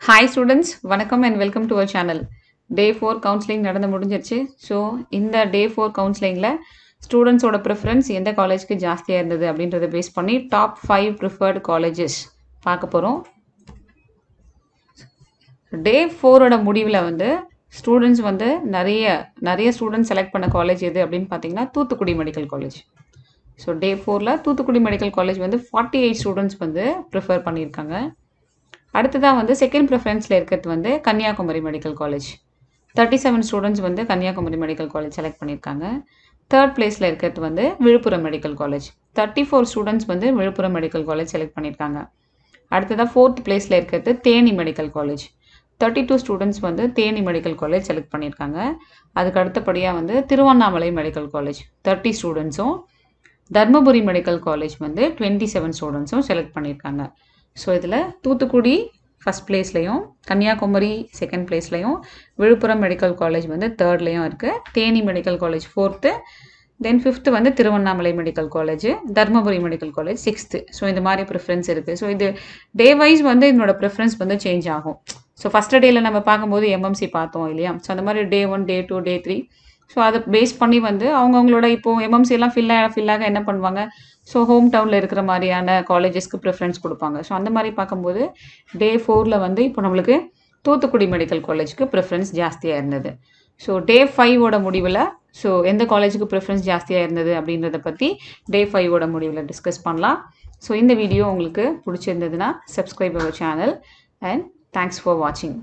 Hi students, வணக்கம் and welcome to our channel. Day 4 counseling நடந்து முடிஞ்சிருச்சு. ஸோ இந்த Day 4 counselingல ஸ்டூடெண்ட்ஸோட ப்ரிஃபரன்ஸ் எந்த காலேஜ்க்கு ஜாஸ்தியாக இருந்தது அப்படின்றத பேஸ் பண்ணி டாப் 5 ப்ரிஃபர்டு காலேஜஸ் பார்க்க போகிறோம். Day 4ஓட முடிவில் வந்து ஸ்டூடெண்ட்ஸ் வந்து நிறைய ஸ்டூடெண்ட்ஸ் செலக்ட் பண்ண காலேஜ் எது அப்படின்னு பார்த்தீங்கன்னா Thoothukudi medical college. So Day 4ல் தூத்துக்குடி மெடிக்கல் காலேஜ் வந்து 48 ஸ்டூடெண்ட்ஸ் வந்து ப்ரிஃபர் பண்ணியிருக்காங்க. அடுத்ததாக வந்து செகண்ட் ப்ரிஃபரன்ஸில் இருக்கிறது வந்து கன்னியாகுமரி மெடிக்கல் காலேஜ். 37 ஸ்டூடெண்ட்ஸ் வந்து கன்னியாகுமரி மெடிக்கல் காலேஜ் செலக்ட் பண்ணியிருக்காங்க. தேர்ட் பிளேஸில் இருக்கிறது வந்து விழுப்புரம் மெடிக்கல் காலேஜ். 34 ஸ்டூடெண்ட்ஸ் வந்து விழுப்புரம் மெடிக்கல் காலேஜ் செலக்ட் பண்ணியிருக்காங்க. அடுத்ததாக ஃபோர்த் பிளேஸில் இருக்கிறது தேனி மெடிக்கல் காலேஜ். 32 ஸ்டூடெண்ட்ஸ் வந்து தேனி மெடிக்கல் காலேஜ் செலக்ட் பண்ணியிருக்காங்க. அதுக்கு அடுத்தபடியாக வந்து திருவண்ணாமலை மெடிக்கல் காலேஜ் 30 ஸ்டூடெண்ட்ஸும், தர்மபுரி மெடிக்கல் காலேஜ் வந்து 27 ஸ்டூடெண்ட்ஸும் செலக்ட் பண்ணியிருக்காங்க. ஸோ இதில் தூத்துக்குடி ஃபஸ்ட் பிளேஸ்லையும், கன்னியாகுமரி செகண்ட் பிளேஸ்லையும், விழுப்புரம் மெடிக்கல் காலேஜ் வந்து தேர்ட்லேயும் இருக்குது. Theni medical college fourth, then fifth வந்து Tiruvannamalai medical college, Dharmapuri medical college sixth. So இந்த மாதிரி ப்ரிஃபரன்ஸ் இருக்குது. ஸோ இது டே வைஸ் வந்து இதனோட ப்ரிஃபரன்ஸ் வந்து சேஞ்ச் ஆகும். ஸோ ஃபஸ்ட்டு டேயில் நம்ம பார்க்கும்போது எம்எம்சி பார்த்தோம் இல்லையா. ஸோ அந்த மாதிரி Day 1, Day 2, Day 3. ஸோ அதை பேஸ் பண்ணி வந்து அவங்கவுங்களோட இப்போது எம்எம்சிலாம் ஃபில்லாக என்ன பண்ணுவாங்க, ஸோ ஹோம் டவுனில் இருக்கிற மாதிரியான காலேஜஸ்க்கு ப்ரிஃபரன்ஸ் கொடுப்பாங்க. ஸோ அந்த மாதிரி பார்க்கும்போது Day 4ல் வந்து இப்போ நம்மளுக்கு தூத்துக்குடி மெடிக்கல் காலேஜுக்கு ப்ரிஃபரன்ஸ் ஜாஸ்தியாக இருந்தது. ஸோ Day 5ஓட முடிவில் ஸோ எந்த காலேஜுக்கு ப்ரிஃபரன்ஸ் ஜாஸ்தியாக இருந்தது அப்படின்றத பற்றி Day 5ஓட முடிவில் டிஸ்கஸ் பண்ணலாம். ஸோ இந்த வீடியோ உங்களுக்கு பிடிச்சிருந்ததுன்னா subscribe our channel and thanks for வாட்சிங்.